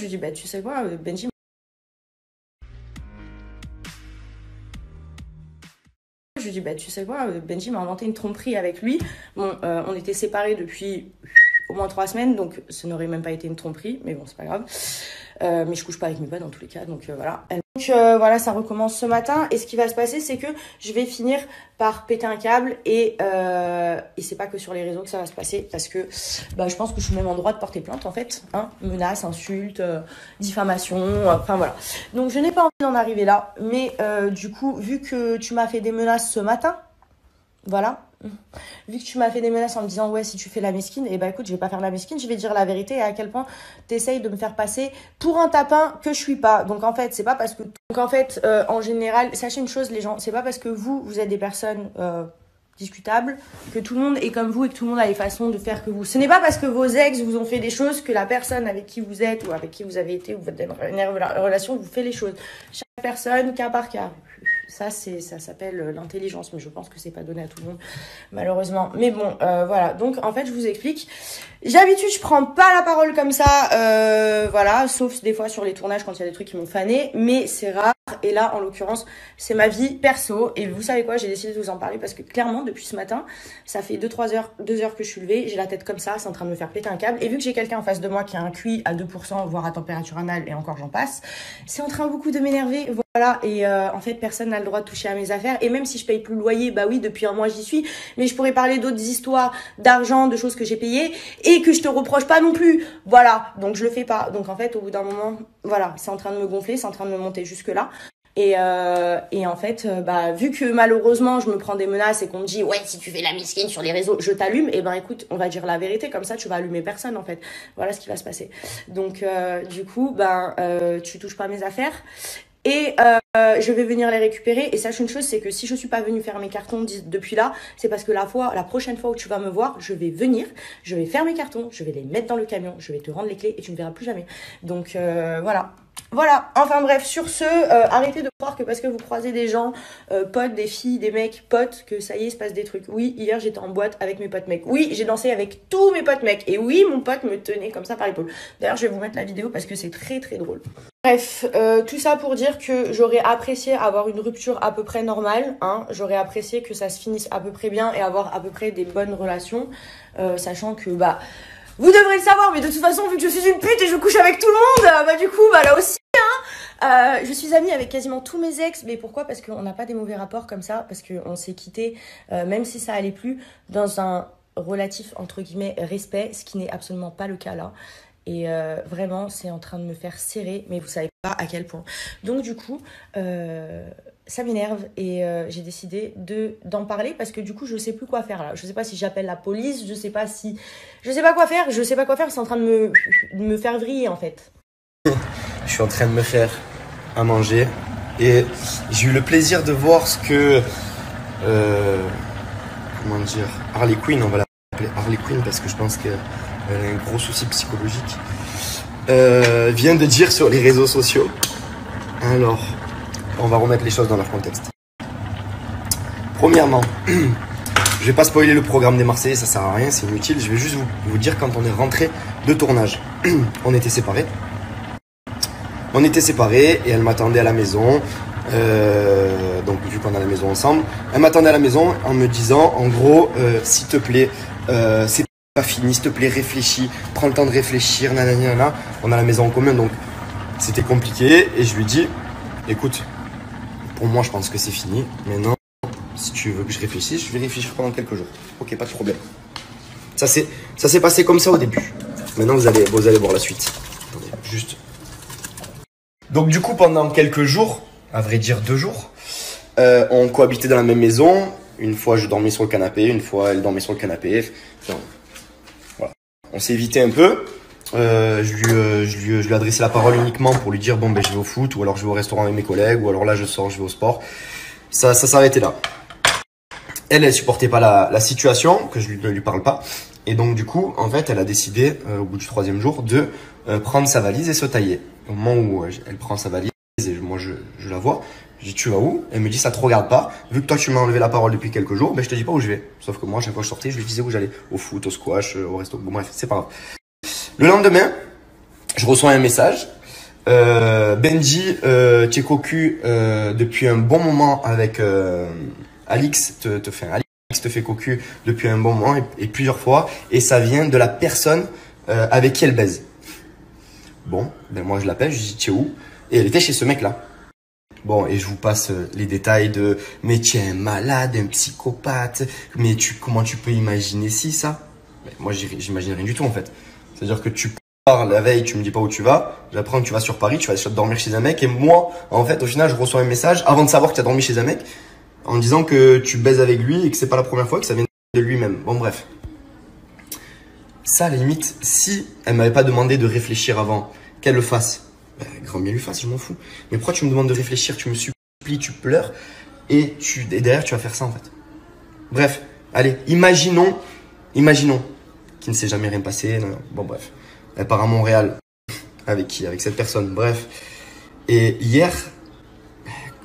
je lui dis, bah tu sais quoi, Benji. Je lui dis, bah tu sais quoi, Benji m'a inventé une tromperie avec lui. Bon, on était séparés depuis au moins 3 semaines, donc ça n'aurait même pas été une tromperie, mais bon, c'est pas grave. Mais je couche pas avec mes potes dans tous les cas, donc voilà. Donc voilà, ça recommence ce matin. Et ce qui va se passer, c'est que je vais finir par péter un câble. Et c'est pas que sur les réseaux que ça va se passer, parce que bah, je pense que je suis même en droit de porter plainte, en fait. Hein, menaces, insultes, diffamation, enfin voilà. Donc je n'ai pas envie d'en arriver là. Mais du coup, vu que tu m'as fait des menaces ce matin, voilà. Vu que tu m'as fait des menaces en me disant ouais si tu fais la mesquine, et bah écoute je vais pas faire la mesquine, je vais dire la vérité et à quel point t'essayes de me faire passer pour un tapin que je suis pas. Donc en fait c'est pas parce que en général sachez une chose les gens, c'est pas parce que vous êtes des personnes discutables que tout le monde est comme vous et que tout le monde a les façons de faire que vous. Ce n'est pas parce que vos ex vous ont fait des choses que la personne avec qui vous êtes ou avec qui vous avez été ou votre dernière relation vous fait les choses. Chaque personne cas par cas. Ça s'appelle l'intelligence, mais je pense que c'est pas donné à tout le monde, malheureusement. Mais bon, voilà. Donc, en fait, je vous explique. D'habitude, je prends pas la parole comme ça, voilà, sauf des fois sur les tournages quand il y a des trucs qui m'ont fané, mais c'est rare. Et là, en l'occurrence, c'est ma vie perso. Et vous savez quoi, j'ai décidé de vous en parler parce que clairement, depuis ce matin, ça fait 2 heures que je suis levée. J'ai la tête comme ça, c'est en train de me faire péter un câble. Et vu que j'ai quelqu'un en face de moi qui a un QI à 2%, voire à température anale, et encore j'en passe, c'est en train beaucoup de m'énerver. Voilà, et en fait, personne n'a le droit de toucher à mes affaires. Et même si je paye plus le loyer, bah oui, depuis un mois j'y suis. Mais je pourrais parler d'autres histoires, d'argent, de choses que j'ai payées et que je te reproche pas non plus. Voilà, donc je le fais pas. Donc en fait, au bout d'un moment, voilà, c'est en train de me gonfler, c'est en train de me monter jusque là. Et en fait, bah vu que malheureusement je me prends des menaces et qu'on me dit ouais si tu fais la misquine sur les réseaux, je t'allume. Et ben écoute, on va dire la vérité comme ça, tu vas allumer personne en fait. Voilà ce qui va se passer. Donc du coup, tu touches pas à mes affaires. Et je vais venir les récupérer. Et sache une chose, c'est que si je suis pas venue faire mes cartons depuis là, c'est parce que la prochaine fois où tu vas me voir, je vais venir, je vais faire mes cartons, je vais les mettre dans le camion, je vais te rendre les clés et tu me verras plus jamais. Donc voilà. Voilà, enfin bref, sur ce, arrêtez de croire que parce que vous croisez des gens, potes, des filles, des mecs, potes, que ça y est, il se passe des trucs. Oui, hier j'étais en boîte avec mes potes mecs. Oui, j'ai dansé avec tous mes potes mecs. Et oui, mon pote me tenait comme ça par l'épaule. D'ailleurs, je vais vous mettre la vidéo parce que c'est très très drôle. Bref, tout ça pour dire que j'aurais apprécié avoir une rupture à peu près normale. Hein. J'aurais apprécié que ça se finisse à peu près bien et avoir à peu près des bonnes relations. Sachant que, vous devrez le savoir, mais de toute façon, vu que je suis une pute et je couche avec tout le monde, du coup, là aussi, je suis amie avec quasiment tous mes ex. Mais pourquoi? Parce qu'on n'a pas des mauvais rapports comme ça, parce qu'on s'est quittés, même si ça allait plus, dans un relatif, entre guillemets, respect, ce qui n'est absolument pas le cas là. Et vraiment, c'est en train de me faire serrer, mais vous savez pas à quel point. Donc du coup, ça m'énerve et j'ai décidé d'en parler parce que du coup, je sais plus quoi faire là. Je sais pas si j'appelle la police, je sais pas quoi faire, c'est en train de me faire vriller en fait. Je suis en train de me faire à manger et j'ai eu le plaisir de voir ce que comment dire, Harley Quinn, on va l'appeler Harley Quinn parce que je pense qu'elle a un gros souci psychologique, vient de dire sur les réseaux sociaux. Alors, on va remettre les choses dans leur contexte. Premièrement, je vais pas spoiler le programme des Marseillais, ça sert à rien, c'est inutile. Je vais juste vous dire quand on est rentré de tournage. On était séparés. Et elle m'attendait à la maison. Donc vu qu'on a la maison ensemble, elle m'attendait à la maison en me disant en gros s'il te plaît, c'est pas fini, s'il te plaît réfléchis, prends le temps de réfléchir, nanana. On a la maison en commun donc c'était compliqué et je lui dis écoute, pour moi je pense que c'est fini, maintenant si tu veux que je réfléchisse, je vais réfléchir pendant quelques jours. Ok, pas de problème. Ça s'est passé comme ça au début. Maintenant vous allez voir la suite. Attendez, juste. Donc du coup pendant quelques jours, à vrai dire 2 jours, on cohabitait dans la même maison. Une fois je dormais sur le canapé, une fois elle dormait sur le canapé. Enfin, voilà. On s'est évité un peu. Je lui ai adressé la parole uniquement pour lui dire bon ben je vais au foot ou alors je vais au restaurant avec mes collègues ou alors là je sors, je vais au sport. Ça s'arrêtait là. Elle supportait pas la situation, que je ne lui parle pas. Et donc du coup, en fait, elle a décidé, au bout du 3e jour, de prendre sa valise et se tailler. Au moment où elle prend sa valise et moi je la vois, je dis tu vas où? Elle me dit ça te regarde pas. Vu que toi tu m'as enlevé la parole depuis quelques jours, ben je te dis pas où je vais. Sauf que moi, à chaque fois que je sortais, je lui disais où j'allais. Au foot, au squash, au resto. Bon bref, c'est pas grave. Le lendemain, je reçois un message. Benji, tu es cocu depuis un bon moment avec Alix Alix te fait cocu depuis un bon moment et plusieurs fois et ça vient de la personne avec qui elle baise. Bon, ben moi je l'appelle, je lui dis tu es où? Et elle était chez ce mec là. Bon, et je vous passe les détails de mais tu es un malade, un psychopathe, mais comment tu peux imaginer ça? Mais moi j'imagine rien du tout en fait. C'est-à-dire que tu pars la veille, tu me dis pas où tu vas, j'apprends que tu vas sur Paris, tu vas dormir chez un mec et moi en fait au final je reçois un message avant de savoir que tu as dormi chez un mec en disant que tu baises avec lui et que c'est pas la première fois, que ça vient de lui-même. Bon bref. Ça à la limite, si elle m'avait pas demandé de réfléchir avant, qu'elle le fasse. Bah, grand bien lui fasse, je m'en fous. Mais pourquoi tu me demandes de réfléchir, tu me supplies, tu pleures et derrière tu vas faire ça en fait. Bref, allez, imaginons qu'il ne s'est jamais rien passé. Non, non. Bon bref, elle part à Montréal. Avec qui? Avec cette personne. Bref. Et hier,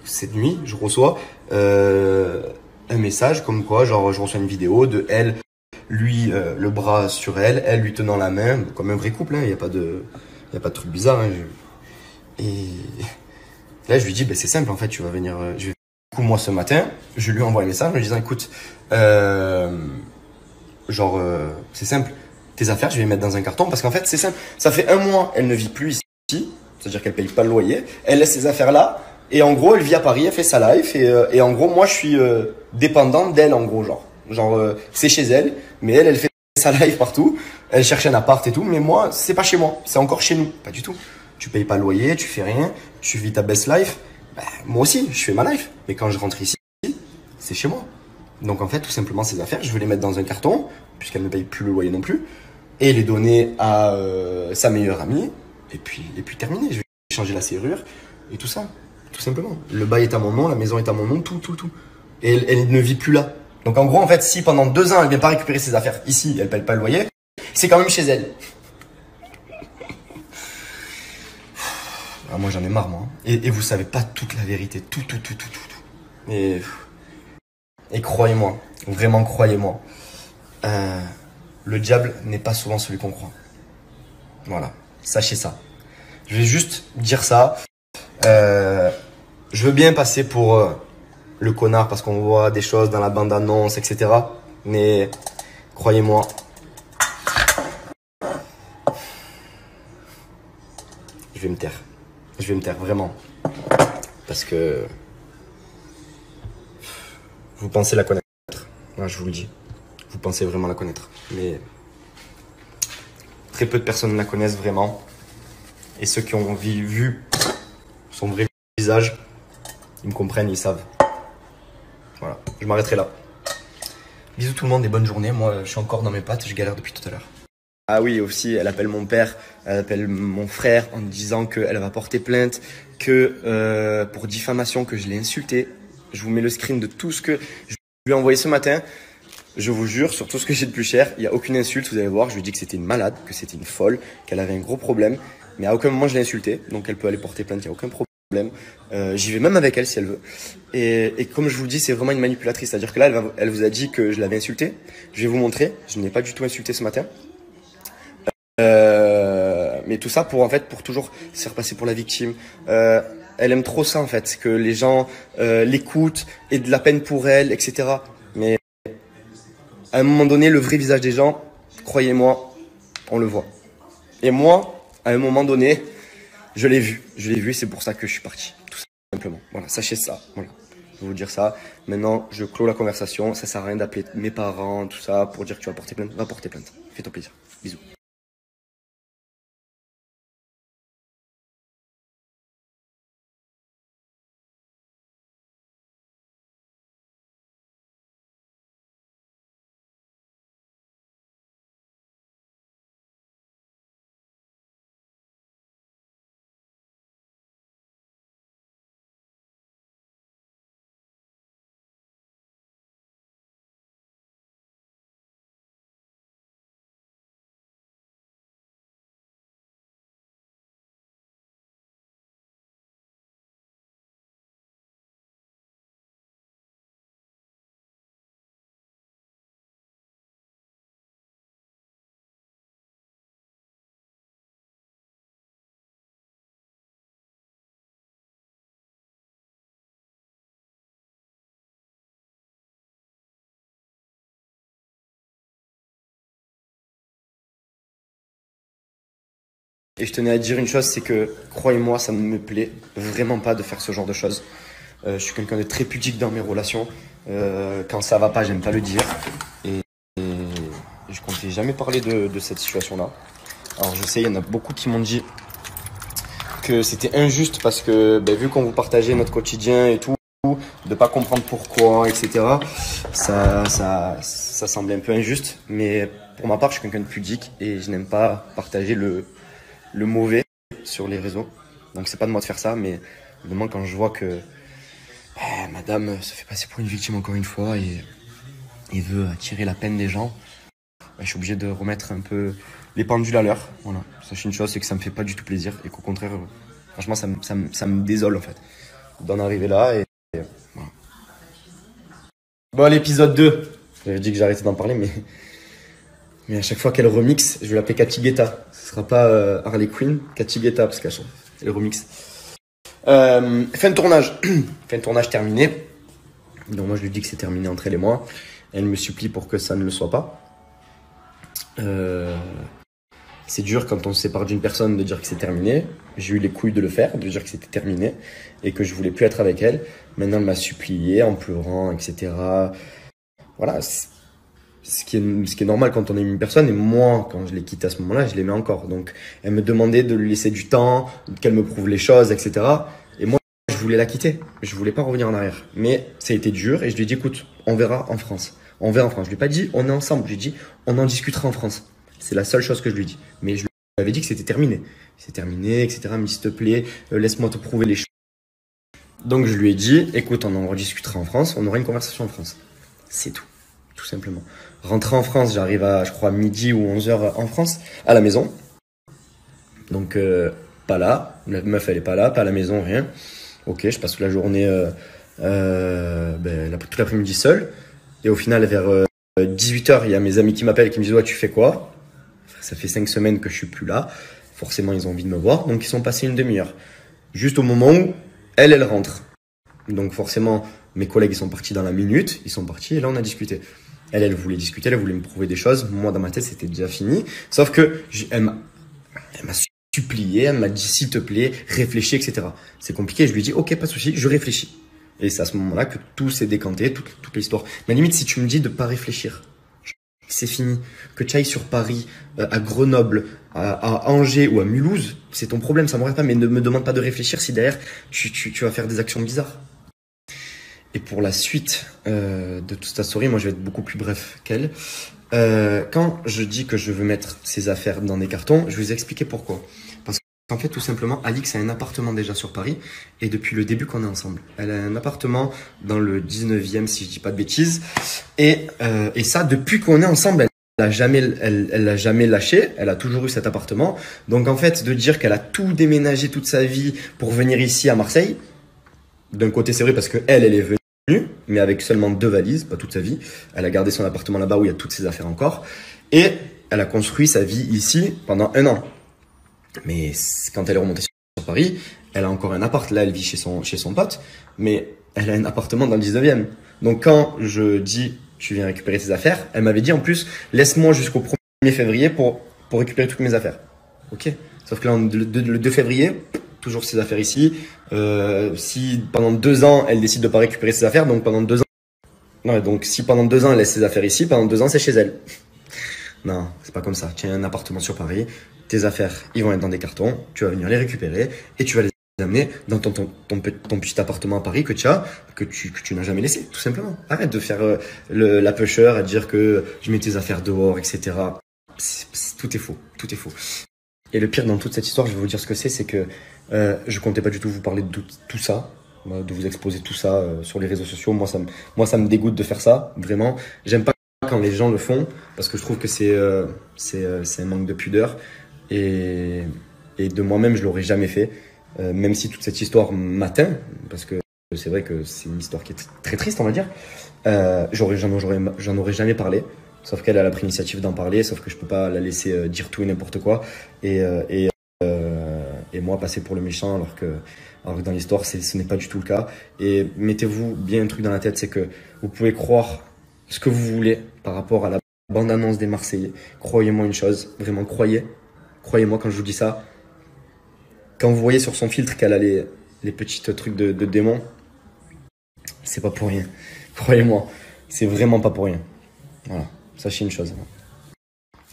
cette nuit, je reçois un message comme quoi, genre, je reçois une vidéo de elle, lui, le bras sur elle, elle lui tenant la main, comme un vrai couple. Il n'y a pas de truc bizarre. Hein. Et là, je lui dis, ben, c'est simple, en fait, tu vas venir. Du coup, moi, ce matin, je lui envoie un message en lui disant, écoute, c'est simple, tes affaires, je vais les mettre dans un carton parce qu'en fait, c'est simple. Ça fait un mois, elle ne vit plus ici, c'est-à-dire qu'elle paye pas le loyer. Elle laisse ses affaires là et en gros, elle vit à Paris, elle fait sa life et en gros, moi, je suis dépendant d'elle, en gros, c'est chez elle, mais elle fait sa life partout. Elle cherche un appart et tout, mais moi, c'est pas chez moi, c'est encore chez nous, pas du tout. Tu payes pas le loyer, tu fais rien, tu vis ta best life. Ben, moi aussi, je fais ma life, mais quand je rentre ici, c'est chez moi. Donc en fait, tout simplement, ces affaires, je veux les mettre dans un carton, puisqu'elle ne paye plus le loyer non plus, et les donner à sa meilleure amie, et puis terminer. Je vais changer la serrure, et tout ça, tout simplement. Le bail est à mon nom, la maison est à mon nom, tout. Et elle ne vit plus là. Donc en gros, en fait, si pendant 2 ans, elle vient pas récupérer ses affaires ici, elle paye pas le loyer, c'est quand même chez elle. Ah, moi j'en ai marre, moi. Et vous savez pas toute la vérité, tout. Et croyez-moi, vraiment croyez-moi, le diable n'est pas souvent celui qu'on croit. Voilà, sachez ça. Je vais juste dire ça. Je veux bien passer pour le connard parce qu'on voit des choses dans la bande-annonce, etc. Mais croyez-moi, je vais me taire. Je vais me taire, vraiment. Parce que vous pensez la connaître. Ouais, je vous le dis. Vous pensez vraiment la connaître. Mais très peu de personnes la connaissent vraiment. Et ceux qui ont vu son vrai visage, ils me comprennent, ils savent. Voilà, je m'arrêterai là. Bisous tout le monde et bonne journée. Moi, je suis encore dans mes pattes, je galère depuis tout à l'heure. Ah oui, aussi, elle appelle mon père, elle appelle mon frère en me disant qu'elle va porter plainte, que pour diffamation, que je l'ai insulté. Je vous mets le screen de tout ce que je lui ai envoyé ce matin. Je vous jure, sur tout ce que j'ai de plus cher, il n'y a aucune insulte, vous allez voir. Je lui ai dit que c'était une malade, que c'était une folle, qu'elle avait un gros problème. Mais à aucun moment je l'ai insultée, donc elle peut aller porter plainte, il n'y a aucun problème. J'y vais même avec elle si elle veut. Et comme je vous le dis, c'est vraiment une manipulatrice. C'est-à-dire que là, elle vous a dit que je l'avais insultée. Je vais vous montrer, je ne l'ai pas du tout insulté ce matin. Mais tout ça pour toujours se faire passer pour la victime. Elle aime trop ça en fait, que les gens l'écoutent et de la peine pour elle, etc. Mais à un moment donné, le vrai visage des gens, croyez-moi, on le voit. Et moi, à un moment donné, je l'ai vu, c'est pour ça que je suis parti, tout simplement. Voilà, sachez ça. Voilà. Je vais vous dire ça. Maintenant, je clôt la conversation. Ça sert à rien d'appeler mes parents, tout ça, pour dire que tu vas porter plainte. Va porter plainte. Fais-toi plaisir. Bisous. Et je tenais à dire une chose, c'est que, croyez-moi, ça ne me plaît vraiment pas de faire ce genre de choses. Je suis quelqu'un de très pudique dans mes relations. Quand ça va pas, j'aime pas le dire. Et je comptais jamais parler de cette situation-là. Alors je sais, il y en a beaucoup qui m'ont dit que c'était injuste parce que vu qu'on vous partageait notre quotidien et tout, de pas comprendre pourquoi, etc. Ça semblait un peu injuste. Mais pour ma part, je suis quelqu'un de pudique et je n'aime pas partager le mauvais sur les réseaux. Donc c'est pas de moi de faire ça, mais évidemment quand je vois que madame se fait passer pour une victime encore une fois et veut attirer la peine des gens, je suis obligé de remettre un peu les pendules à l'heure. Voilà. Sachez une chose, c'est que ça me fait pas du tout plaisir et qu'au contraire, franchement, ça me désole en fait d'en arriver là. Et voilà. Bon, l'épisode 2, j'avais dit que j'arrêtais d'en parler, mais à chaque fois qu'elle remixe, je vais l'appeler Cathy Guetta. Ce sera pas Harley Quinn, Cathy Guetta, parce qu'elle remixe. Fin de tournage. Fin de tournage terminé. Donc moi je lui dis que c'est terminé entre elle et moi. Elle me supplie pour que ça ne le soit pas. C'est dur quand on se sépare d'une personne de dire que c'est terminé. J'ai eu les couilles de le faire, de dire que c'était terminé et que je voulais plus être avec elle. Maintenant elle m'a supplié en pleurant, etc. Voilà, ce qui est normal quand on aime une personne. Et moi, quand je l'ai quittée à ce moment-là, je l'aimais encore. Donc elle me demandait de lui laisser du temps, qu'elle me prouve les choses, etc. Et moi, je voulais la quitter. Je voulais pas revenir en arrière. Mais ça a été dur et je lui ai dit, écoute, on verra en France. On verra en France. Je lui ai pas dit, on est ensemble. Je lui ai dit, on en discutera en France. C'est la seule chose que je lui ai dit. Mais je lui avais dit que c'était terminé. C'est terminé, etc. Elle me dit, s'il te plaît, laisse-moi te prouver les choses. Donc je lui ai dit, écoute, on en rediscutera en France. On aura une conversation en France. C'est tout. Tout simplement. Rentrer en France, j'arrive à, je crois, midi ou 11h en France, à la maison. Donc, pas là. La meuf, elle est pas là, pas à la maison, rien. Ok, je passe toute la journée, toute l'après-midi seul. Et au final, vers 18h, il y a mes amis qui m'appellent et qui me disent, ouais, tu fais quoi? Ça fait 5 semaines que je suis plus là. Forcément, ils ont envie de me voir. Donc, ils sont passés une demi-heure. Juste au moment où elle rentre. Donc, forcément, mes collègues, ils sont partis dans la minute. Ils sont partis et là, on a discuté. Elle voulait discuter, elle voulait me prouver des choses. Moi, dans ma tête, c'était déjà fini. Sauf que elle m'a supplié, elle m'a dit, s'il te plaît, réfléchis, etc. C'est compliqué. Je lui ai dit, ok, pas de souci, je réfléchis. Et c'est à ce moment-là que tout s'est décanté, toute l'histoire. Mais limite, si tu me dis de pas réfléchir, c'est fini. Que tu ailles sur Paris, à Grenoble, à Angers ou à Mulhouse, c'est ton problème, ça m'aurait pas. Mais ne me demande pas de réfléchir si derrière, tu vas faire des actions bizarres. Et pour la suite de toute ta story, moi je vais être beaucoup plus bref qu'elle. Quand je dis que je veux mettre ses affaires dans des cartons, je vais vous expliquer pourquoi. Parce qu'en fait, tout simplement, Alix a un appartement déjà sur Paris et depuis le début qu'on est ensemble. Elle a un appartement dans le 19e, si je dis pas de bêtises. Et ça, depuis qu'on est ensemble, elle l'a jamais lâché. Elle a toujours eu cet appartement. Donc en fait, de dire qu'elle a tout déménagé toute sa vie pour venir ici à Marseille, d'un côté c'est vrai parce que elle est venue, mais avec seulement 2 valises, pas toute sa vie. Elle a gardé son appartement là-bas où il y a toutes ses affaires encore. Et elle a construit sa vie ici pendant 1 an. Mais quand elle est remontée sur Paris, elle a encore un appart. Là, elle vit chez son pote, mais elle a un appartement dans le 19e. Donc quand je dis, tu viens récupérer tes affaires, elle m'avait dit en plus, laisse-moi jusqu'au 1er février pour récupérer toutes mes affaires. Ok. Sauf que là, le 2 février, toujours ses affaires ici. Si pendant 2 ans, elle décide de pas récupérer ses affaires, donc pendant 2 ans, non, donc si pendant 2 ans, elle laisse ses affaires ici, pendant 2 ans, c'est chez elle. Non, c'est pas comme ça. Tu as un appartement sur Paris, tes affaires, ils vont être dans des cartons, tu vas venir les récupérer et tu vas les amener dans ton petit appartement à Paris que tu n'as jamais laissé, tout simplement. Arrête de faire la pusher à dire que je mets tes affaires dehors, etc. Tout est faux, tout est faux. Et le pire dans toute cette histoire, je vais vous dire ce que c'est que je comptais pas du tout vous parler de tout ça, de vous exposer tout ça sur les réseaux sociaux. Moi, ça me dégoûte de faire ça, vraiment. J'aime pas quand les gens le font parce que je trouve que c'est un manque de pudeur et de moi-même, je l'aurais jamais fait, même si toute cette histoire m'atteint parce que c'est vrai que c'est une histoire qui est très triste, on va dire. J'en aurais jamais parlé. Sauf qu'elle a pris l'initiative d'en parler, sauf que je peux pas la laisser dire tout et n'importe quoi. Et moi passer pour le méchant alors que dans l'histoire ce n'est pas du tout le cas. Et mettez-vous bien un truc dans la tête, c'est que vous pouvez croire ce que vous voulez par rapport à la bande-annonce des Marseillais. Croyez-moi une chose, vraiment croyez-moi quand je vous dis ça, quand vous voyez sur son filtre qu'elle a les petits trucs de démon, c'est pas pour rien. Croyez-moi, c'est vraiment pas pour rien. Voilà, sachez une chose.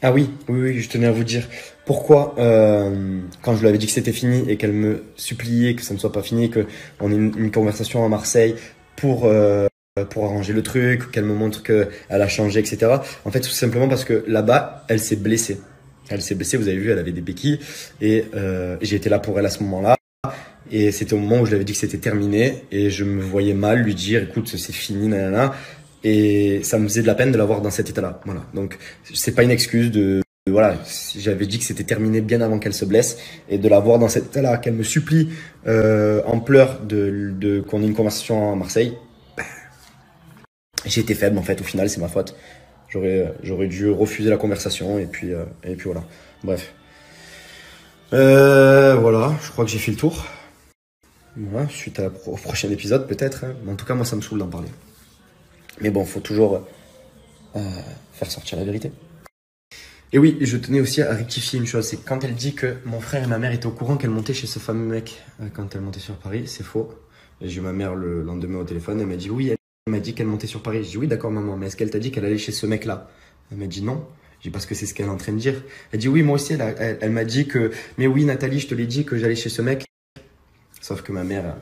Ah oui, je tenais à vous dire pourquoi, quand je lui avais dit que c'était fini et qu'elle me suppliait que ça ne soit pas fini, qu'on ait une conversation à Marseille pour arranger le truc, qu'elle me montre qu'elle a changé, etc. En fait, tout simplement parce que là-bas, elle s'est blessée. Elle s'est blessée, vous avez vu, elle avait des béquilles et j'ai été là pour elle à ce moment-là. Et c'était au moment où je lui avais dit que c'était terminé et je me voyais mal lui dire écoute, c'est fini, nanana. Et ça me faisait de la peine de la voir dans cet état-là. Voilà. Donc, c'est pas une excuse voilà. J'avais dit que c'était terminé bien avant qu'elle se blesse et de la voir dans cet état-là, qu'elle me supplie en pleurs qu'on ait une conversation à Marseille. J'ai été faible en fait. Au final, c'est ma faute. J'aurais dû refuser la conversation et puis voilà. Bref. Voilà. Je crois que j'ai fait le tour. Voilà. Suite au prochain épisode peut-être. Hein. Mais en tout cas, moi, ça me saoule d'en parler. Mais bon, faut toujours faire sortir la vérité. Et oui, je tenais aussi à rectifier une chose, c'est que quand elle dit que mon frère et ma mère étaient au courant qu'elle montait chez ce fameux mec quand elle montait sur Paris, c'est faux. J'ai eu ma mère le lendemain au téléphone, elle m'a dit oui, elle m'a dit qu'elle montait sur Paris. J'ai dit oui, d'accord maman, mais est-ce qu'elle t'a dit qu'elle allait chez ce mec-là? Elle m'a dit non. J'ai dit parce que c'est ce qu'elle est en train de dire. Elle dit oui, moi aussi, elle m'a dit que, mais oui Nathalie, je te l'ai dit que j'allais chez ce mec. Sauf que ma mère,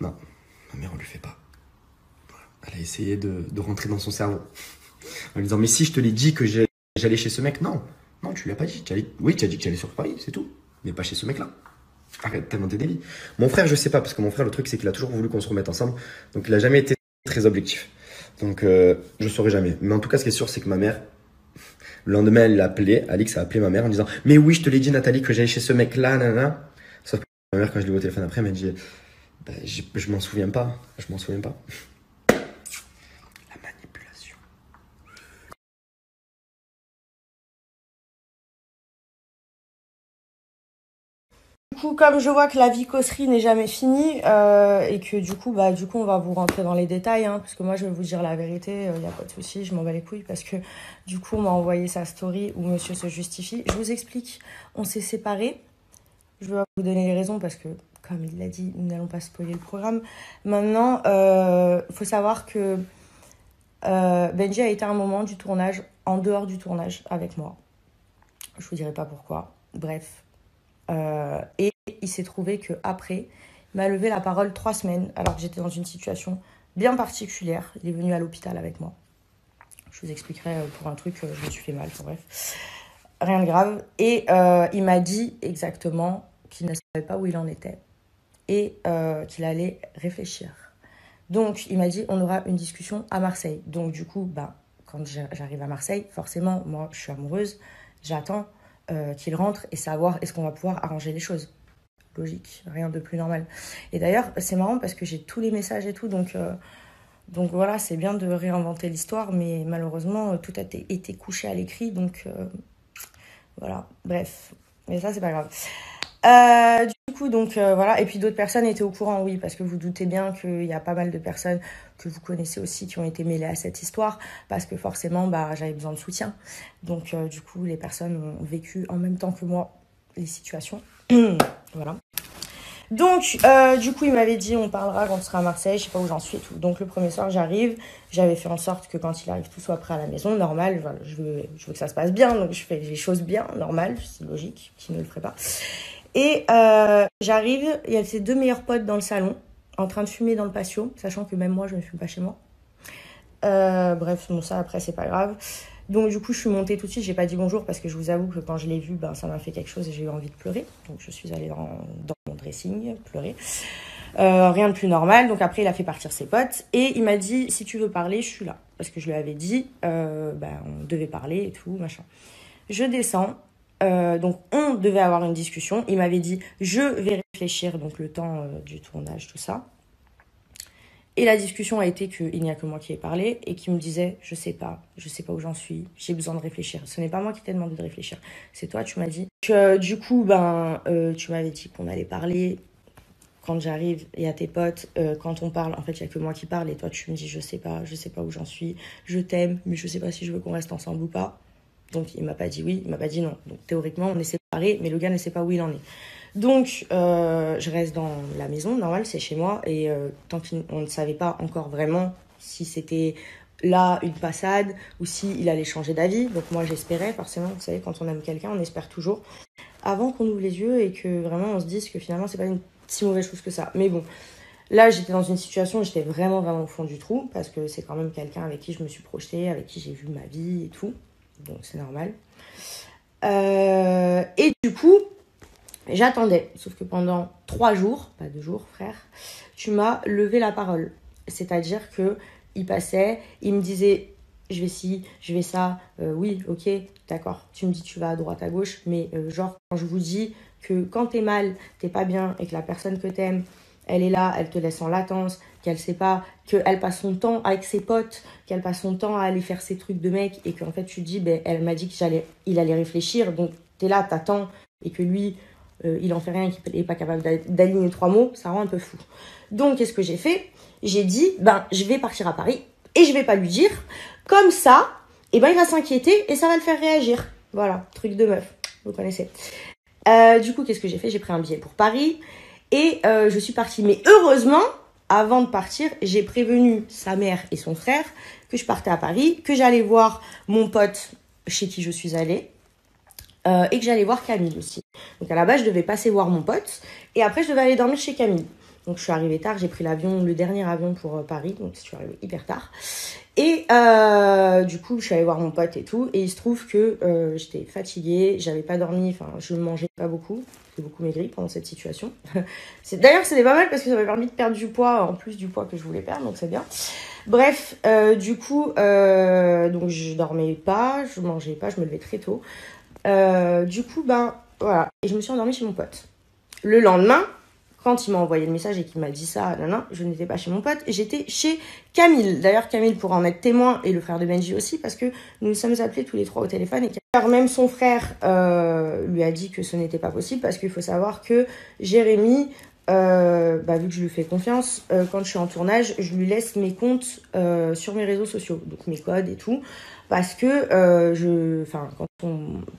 non, ma mère on lui fait pas. Elle a essayé de rentrer dans son cerveau. En lui disant, mais si je te l'ai dit que j'allais chez ce mec, non, tu lui as pas dit. Oui, tu as dit que tu allais sur Paris, c'est tout. Mais pas chez ce mec-là. Arrête tellement tes délits. Mon frère, je sais pas, parce que mon frère, le truc, c'est qu'il a toujours voulu qu'on se remette ensemble. Donc, il a jamais été très objectif. Donc, je saurais jamais. Mais en tout cas, ce qui est sûr, c'est que ma mère, le lendemain, elle l'a appelé, Alix a appelé ma mère en disant, mais oui, je te l'ai dit, Nathalie, que j'allais chez ce mec-là, nanana. Sauf que ma mère, quand je l'ai vu au téléphone après, elle m'a dit, je m'en souviens pas. Je m'en souviens pas. Du coup, comme je vois que la vicosserie n'est jamais finie et que du coup, on va vous rentrer dans les détails, hein, parce que moi, je vais vous dire la vérité, il n'y a pas de souci, je m'en bats les couilles, parce que du coup, on m'a envoyé sa story où monsieur se justifie. Je vous explique, on s'est séparés. Je vais vous donner les raisons parce que, comme il l'a dit, nous n'allons pas spoiler le programme. Maintenant, faut savoir que Benji a été à un moment du tournage, en dehors du tournage, avec moi. Je vous dirai pas pourquoi. Bref. Et il s'est trouvé qu'après, il m'a levé la parole 3 semaines, alors que j'étais dans une situation bien particulière. Il est venu à l'hôpital avec moi. Je vous expliquerai pour un truc, je me suis fait mal, bref. Rien de grave. Et il m'a dit exactement qu'il ne savait pas où il en était et qu'il allait réfléchir. Donc, il m'a dit, on aura une discussion à Marseille. Donc, du coup, quand j'arrive à Marseille, forcément, moi, je suis amoureuse, j'attends qu'il rentre et savoir est-ce qu'on va pouvoir arranger les choses. Logique, rien de plus normal. Et d'ailleurs, c'est marrant parce que j'ai tous les messages et tout, donc voilà, c'est bien de réinventer l'histoire, mais malheureusement, tout a été couché à l'écrit, donc voilà, bref. Mais ça, c'est pas grave. Du coup, voilà. Et puis d'autres personnes étaient au courant, oui, parce que vous doutez bien qu'il y a pas mal de personnes que vous connaissez aussi qui ont été mêlées à cette histoire, parce que forcément, j'avais besoin de soutien. Donc, du coup, les personnes ont vécu en même temps que moi les situations. Voilà. Donc, du coup, il m'avait dit, on parlera quand on sera à Marseille, je sais pas où j'en suis et tout. Donc, le premier soir, j'arrive. J'avais fait en sorte que quand il arrive, tout soit prêt à la maison, normal. Voilà, je veux que ça se passe bien, donc je fais les choses bien, normal, c'est logique, qui ne le ferait pas. Et j'arrive, il y a ses 2 meilleurs potes dans le salon, en train de fumer dans le patio, sachant que même moi, je ne fume pas chez moi. Bref, bon, ça, après, c'est pas grave. Donc, du coup, je suis montée tout de suite, j'ai pas dit bonjour, parce que je vous avoue que quand je l'ai vu, ça m'a fait quelque chose et j'ai eu envie de pleurer. Donc, je suis allée dans mon dressing, pleurer. Rien de plus normal. Donc, après, il a fait partir ses potes. Et il m'a dit, si tu veux parler, je suis là. Parce que je lui avais dit, on devait parler et tout, machin. Je descends. Donc on devait avoir une discussion. Il m'avait dit je vais réfléchir, donc le temps du tournage, tout ça. Et la discussion a été qu'il n'y a que moi qui ai parlé et qui me disait je sais pas où j'en suis, j'ai besoin de réfléchir. Ce n'est pas moi qui t'ai demandé de réfléchir, c'est toi, tu m'as dit. Du coup, tu m'avais dit qu'on allait parler. Quand j'arrive, il y a tes potes, quand on parle, en fait, il n'y a que moi qui parle et toi, tu me dis je sais pas où j'en suis, je t'aime, mais je sais pas si je veux qu'on reste ensemble ou pas. Donc il m'a pas dit oui, il m'a pas dit non. Donc théoriquement on est séparés, mais le gars ne sait pas où il en est. Donc je reste dans la maison, normal, c'est chez moi. Et tant qu'on ne savait pas encore vraiment si c'était là une passade ou si il allait changer d'avis. Donc moi j'espérais forcément, vous savez, quand on aime quelqu'un, on espère toujours. Avant qu'on ouvre les yeux et que vraiment on se dise que finalement c'est pas une si mauvaise chose que ça. Mais bon, là j'étais dans une situation où j'étais vraiment au fond du trou parce que c'est quand même quelqu'un avec qui je me suis projetée, avec qui j'ai vu ma vie et tout. Donc c'est normal. Et du coup, j'attendais. Sauf que pendant 3 jours, pas 2 jours frère, tu m'as levé la parole. C'est-à-dire que il passait, il me disait je vais ci, je vais ça, oui, ok, d'accord. Tu me dis tu vas à droite, à gauche, mais genre quand je vous dis que quand t'es mal, t'es pas bien et que la personne que t'aimes, elle est là, elle te laisse en latence, qu'elle sait pas, qu'elle passe son temps avec ses potes, qu'elle passe son temps à aller faire ses trucs de mec et qu'en fait tu te dis, ben, elle m'a dit qu'il allait réfléchir, donc t'es là, t'attends et que lui, il en fait rien, qu'il est pas capable d'aligner 3 mots, ça rend un peu fou. Donc qu'est-ce que j'ai fait? J'ai dit, ben, je vais partir à Paris et je vais pas lui dire, comme ça, et ben, il va s'inquiéter et ça va le faire réagir. Voilà, truc de meuf, vous connaissez. Du coup, qu'est-ce que j'ai fait? J'ai pris un billet pour Paris et je suis partie. Mais heureusement, avant de partir, j'ai prévenu sa mère et son frère que je partais à Paris, que j'allais voir mon pote chez qui je suis allée et que j'allais voir Camille aussi. Donc à la base, je devais passer voir mon pote et après, je devais aller dormir chez Camille. Donc je suis arrivée tard, j'ai pris l'avion, le dernier avion pour Paris, donc je suis arrivée hyper tard. Et du coup, je suis allée voir mon pote et tout, et il se trouve que j'étais fatiguée, j'avais pas dormi, enfin je mangeais pas beaucoup, j'ai beaucoup maigri pendant cette situation. D'ailleurs, c'était pas mal parce que ça m'a permis de perdre du poids, en plus du poids que je voulais perdre, donc c'est bien. Bref, du coup, donc je dormais pas, je mangeais pas, je me levais très tôt. Du coup, ben voilà, et je me suis endormie chez mon pote. Le lendemain, quand il m'a envoyé le message et qu'il m'a dit ça, je n'étais pas chez mon pote, j'étais chez Camille. D'ailleurs, Camille pourra en être témoin et le frère de Benji aussi parce que nous nous sommes appelés tous les 3 au téléphone. Et même son frère lui a dit que ce n'était pas possible parce qu'il faut savoir que Jérémy, vu que je lui fais confiance, quand je suis en tournage, je lui laisse mes comptes sur mes réseaux sociaux, donc mes codes et tout. Parce que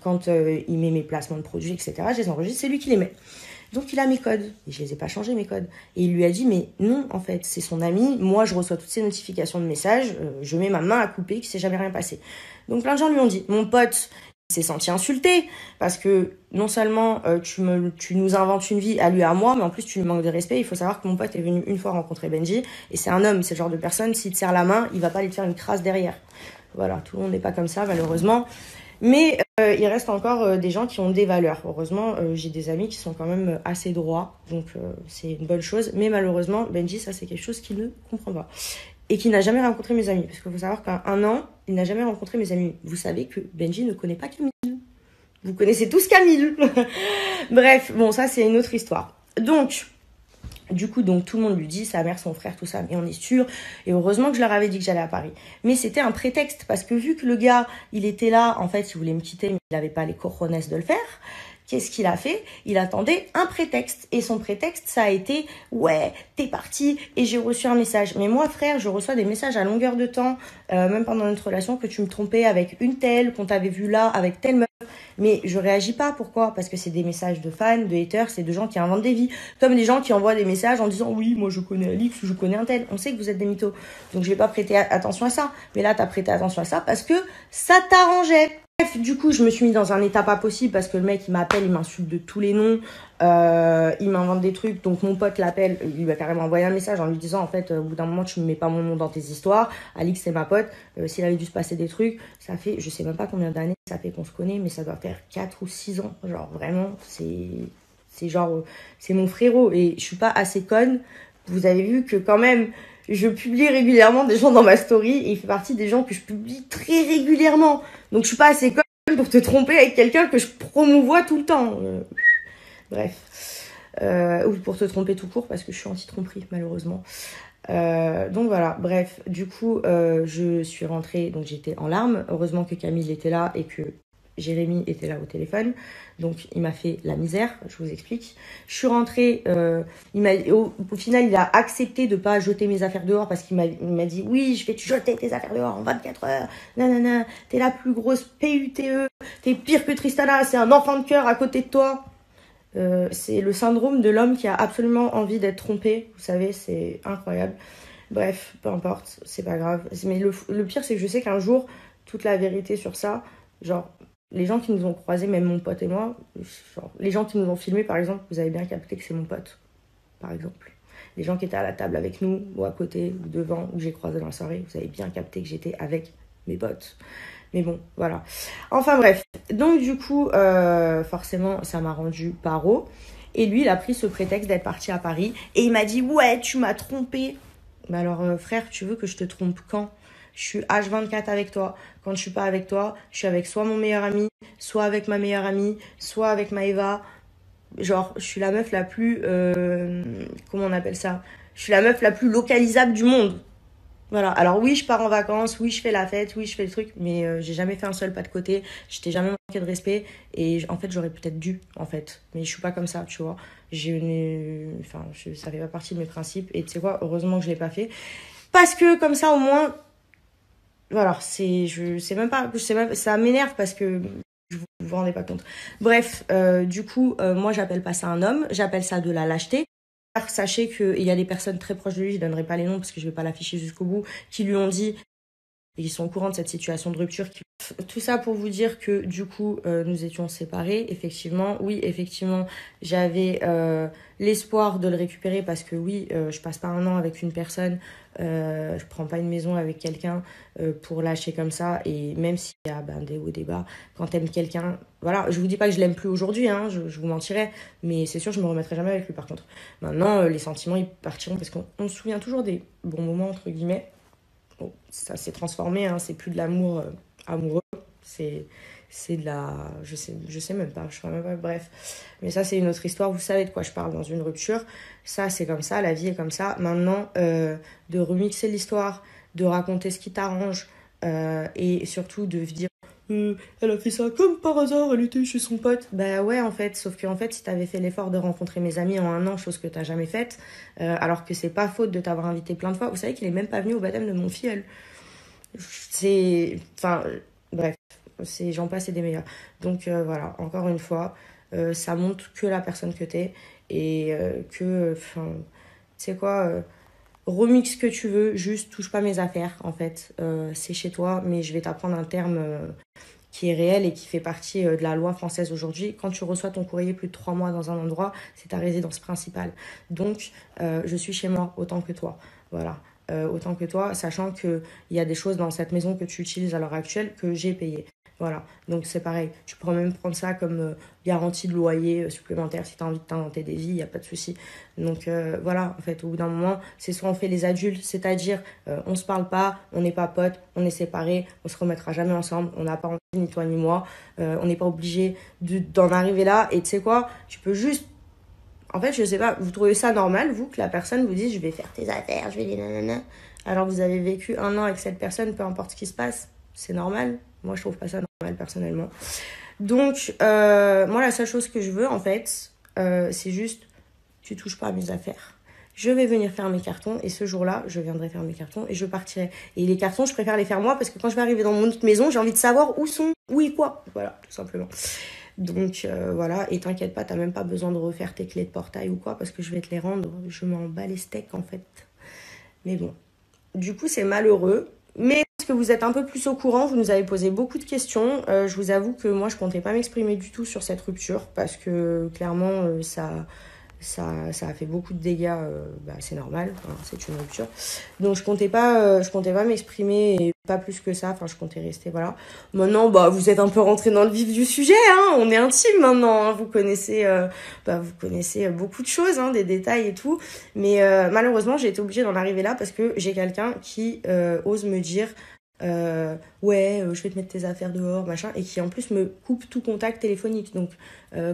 quand il met mes placements de produits, etc., je les enregistre, c'est lui qui les met. Donc il a mes codes, et je les ai pas changés mes codes. Et il lui a dit, mais non, en fait, c'est son ami, moi je reçois toutes ces notifications de messages, je mets ma main à couper, qu'il s'est jamais rien passé. Donc plein de gens lui ont dit, mon pote, il s'est senti insulté, parce que non seulement tu nous inventes une vie à lui et à moi, mais en plus tu lui manques de respect. Il faut savoir que mon pote est venu une fois rencontrer Benji, et c'est un homme, c'est le genre de personne, s'il te serre la main, il va pas aller te faire une crasse derrière. Voilà, tout le monde n'est pas comme ça, malheureusement. Mais il reste encore des gens qui ont des valeurs. Heureusement, j'ai des amis qui sont quand même assez droits, donc c'est une bonne chose. Mais malheureusement, Benji, ça c'est quelque chose qu'il ne comprend pas. Et qu'il n'a jamais rencontré mes amis. Parce qu'il faut savoir qu'en 1 an, il n'a jamais rencontré mes amis. Vous savez que Benji ne connaît pas Camille. Vous connaissez tous Camille. Bref, bon, ça c'est une autre histoire. Donc... Du coup, donc tout le monde lui dit, sa mère, son frère, tout ça, mais on est sûr. Et heureusement que je leur avais dit que j'allais à Paris. Mais c'était un prétexte, parce que vu que le gars, il était là, en fait, il voulait me quitter, mais il n'avait pas les cojones de le faire. Qu'est-ce qu'il a fait? Il attendait un prétexte. Et son prétexte, ça a été, ouais, t'es parti et j'ai reçu un message. Mais moi, frère, je reçois des messages à longueur de temps, même pendant notre relation, que tu me trompais avec une telle, qu'on t'avait vu là, avec telle meuf. Mais je réagis pas. Pourquoi? Parce que c'est des messages de fans, de haters, c'est de gens qui inventent des vies. Comme des gens qui envoient des messages en disant, oui, moi je connais Alix ou je connais un tel. On sait que vous êtes des mythos. Donc je vais pas prêter attention à ça. Mais là, t'as prêté attention à ça parce que ça t'arrangeait. Bref, du coup, je me suis mis dans un état pas possible parce que le mec, il m'appelle, il m'insulte de tous les noms, il m'invente des trucs. Donc, mon pote l'appelle, il lui a carrément envoyé un message en lui disant, en fait, au bout d'un moment, tu ne mets pas mon nom dans tes histoires. Alix, c'est ma pote. S'il avait dû se passer des trucs, ça fait, je sais même pas combien d'années ça fait qu'on se connaît, mais ça doit faire 4 ou 6 ans. Genre, vraiment, c'est genre, c'est mon frérot. Et je suis pas assez conne. Vous avez vu que quand même, je publie régulièrement des gens dans ma story et il fait partie des gens que je publie très régulièrement. Donc je suis pas assez conne pour te tromper avec quelqu'un que je promouvois tout le temps. Bref. Ou pour te tromper tout court parce que je suis anti-tromperie malheureusement. Donc voilà, bref, du coup je suis rentrée, donc j'étais en larmes. Heureusement que Camille était là et que Jérémy était là au téléphone, donc il m'a fait la misère, je vous explique. Je suis rentrée, au final il a accepté de pas jeter mes affaires dehors parce qu'il m'a dit oui, je vais te jeter tes affaires dehors en 24 heures, nanana, t'es la plus grosse PUTE, t'es pire que Tristana, c'est un enfant de cœur à côté de toi. C'est le syndrome de l'homme qui a absolument envie d'être trompé, vous savez, c'est incroyable. Bref, peu importe, c'est pas grave. Mais le pire, c'est que je sais qu'un jour, toute la vérité sur ça, genre, les gens qui nous ont croisés, même mon pote et moi, genre, les gens qui nous ont filmés, par exemple, vous avez bien capté que c'est mon pote, par exemple. Les gens qui étaient à la table avec nous, ou à côté, ou devant, ou que j'ai croisé dans la soirée, vous avez bien capté que j'étais avec mes potes. Mais bon, voilà. Enfin bref, donc du coup, forcément, ça m'a rendu paro. Et lui, il a pris ce prétexte d'être parti à Paris. Et il m'a dit, ouais, tu m'as trompé. Mais alors, frère, tu veux que je te trompe quand? Je suis H24 avec toi. Quand je suis pas avec toi, je suis avec soit mon meilleur ami, soit avec ma meilleure amie, soit avec Maëva. Genre, je suis la meuf la plus... comment on appelle ça? Je suis la meuf la plus localisable du monde. Voilà. Alors oui, je pars en vacances, oui, je fais la fête, oui, je fais le truc, mais j'ai jamais fait un seul pas de côté. Je t'ai jamais manqué de respect. Et en fait, j'aurais peut-être dû, en fait. Mais je suis pas comme ça, tu vois. Ça fait pas partie de mes principes. Et tu sais quoi, heureusement que je l'ai pas fait. Parce que comme ça, au moins... Voilà, ça m'énerve parce que vous vous rendez pas compte. Bref, du coup, moi, j'appelle pas ça un homme. J'appelle ça de la lâcheté. Sachez qu'il y a des personnes très proches de lui, je donnerai pas les noms parce que je vais pas l'afficher jusqu'au bout, qui lui ont dit, et ils sont au courant de cette situation de rupture. Tout ça pour vous dire que du coup, nous étions séparés. Effectivement, oui, effectivement, j'avais l'espoir de le récupérer parce que oui, je passe pas un an avec une personne, je prends pas une maison avec quelqu'un pour lâcher comme ça. Et même s'il y a des hauts, des bas, quand t'aimes quelqu'un, voilà, je vous dis pas que je l'aime plus aujourd'hui, hein, je vous mentirais, mais c'est sûr, je me remettrai jamais avec lui par contre. Maintenant, les sentiments, ils partiront parce qu'on se souvient toujours des bons moments, entre guillemets. Bon, ça s'est transformé, hein, c'est plus de l'amour amoureux, c'est de la... Je sais même pas, je sais même pas, bref. Mais ça, c'est une autre histoire, vous savez de quoi je parle dans une rupture. Ça, c'est comme ça, la vie est comme ça. Maintenant, de remixer l'histoire, de raconter ce qui t'arrange, et surtout de dire elle a fait ça comme par hasard, elle était chez son pote. Bah ouais, en fait, sauf que en fait, si t'avais fait l'effort de rencontrer mes amis en un an, chose que t'as jamais faite, alors que c'est pas faute de t'avoir invité plein de fois. Vous savez qu'il est même pas venu au baptême de mon filleul. Enfin, bref, j'en passe et des meilleurs. Donc voilà, encore une fois, ça montre que la personne que t'es et enfin, tu sais quoi, remix ce que tu veux, juste touche pas mes affaires, en fait. C'est chez toi, mais je vais t'apprendre un terme qui est réel et qui fait partie de la loi française aujourd'hui. Quand tu reçois ton courrier plus de 3 mois dans un endroit, c'est ta résidence principale. Donc, je suis chez moi autant que toi. Voilà. Autant que toi, sachant qu'il y a des choses dans cette maison que tu utilises à l'heure actuelle que j'ai payées. Voilà, donc c'est pareil. Tu pourrais même prendre ça comme garantie de loyer supplémentaire si tu as envie de t'inventer des vies, il n'y a pas de souci. Donc voilà, en fait, au bout d'un moment, c'est soit on fait les adultes, c'est-à-dire on se parle pas, on n'est pas potes, on est séparés, on se remettra jamais ensemble, on n'a pas envie, ni toi ni moi, on n'est pas obligé d'en arriver là. Et tu sais quoi, tu peux juste... En fait, je sais pas, vous trouvez ça normal, vous, que la personne vous dise je vais faire tes affaires, je vais les nanana, alors que vous avez vécu un an avec cette personne, peu importe ce qui se passe, c'est normal. Moi, je trouve pas ça normal, personnellement. Donc, moi, la seule chose que je veux, en fait, c'est juste, tu touches pas à mes affaires. Je vais venir faire mes cartons, et ce jour-là, je viendrai faire mes cartons, et je partirai. Et les cartons, je préfère les faire moi, parce que quand je vais arriver dans mon autre maison, j'ai envie de savoir où est quoi. Voilà, tout simplement. Donc, voilà, et t'inquiète pas, t'as même pas besoin de refaire tes clés de portail ou quoi, parce que je vais te les rendre. Je m'en bats les steaks, en fait. Mais bon, du coup, c'est malheureux. Mais parce que vous êtes un peu plus au courant, vous nous avez posé beaucoup de questions. Je vous avoue que moi, je comptais pas m'exprimer du tout sur cette rupture parce que clairement, ça a fait beaucoup de dégâts. C'est normal, hein, c'est une rupture. Donc, je comptais pas m'exprimer et pas plus que ça. Enfin, je comptais rester, voilà. Maintenant, vous êtes un peu rentrés dans le vif du sujet, hein. On est intime maintenant, hein. Vous connaissez beaucoup de choses, hein, des détails et tout. Mais malheureusement, j'ai été obligée d'en arriver là parce que j'ai quelqu'un qui ose me dire je vais te mettre tes affaires dehors, machin, et qui en plus me coupe tout contact téléphonique. Donc,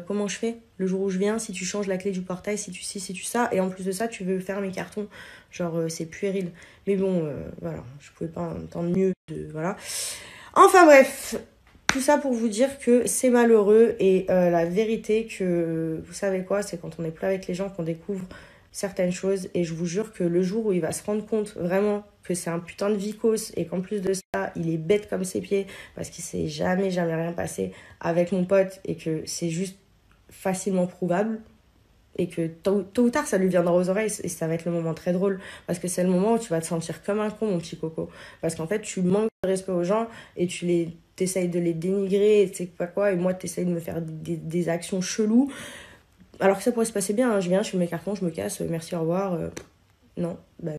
comment je fais le jour où je viens, si tu changes la clé du portail, si tu ça, et en plus de ça, tu veux faire mes cartons. Genre, c'est puéril. Mais bon, voilà, je pouvais pas entendre mieux de... Voilà. Enfin bref, Tout ça pour vous dire que c'est malheureux et la vérité que, vous savez quoi, c'est quand on n'est plus avec les gens qu'on découvre certaines choses. Et je vous jure que le jour où il va se rendre compte vraiment que c'est un putain de vicose et qu'en plus de ça, il est bête comme ses pieds parce qu'il s'est jamais rien passé avec mon pote et que c'est juste facilement prouvable et que tôt ou tard ça lui viendra aux oreilles et ça va être le moment très drôle parce que c'est le moment où tu vas te sentir comme un con, mon petit coco, parce qu'en fait tu manques de respect aux gens et t'essayes de les dénigrer et tu sais pas quoi, et moi t'essayes de me faire des actions cheloues alors que ça pourrait se passer bien, hein. Je viens, je fais mes cartons, je me casse, merci, au revoir. Non, bah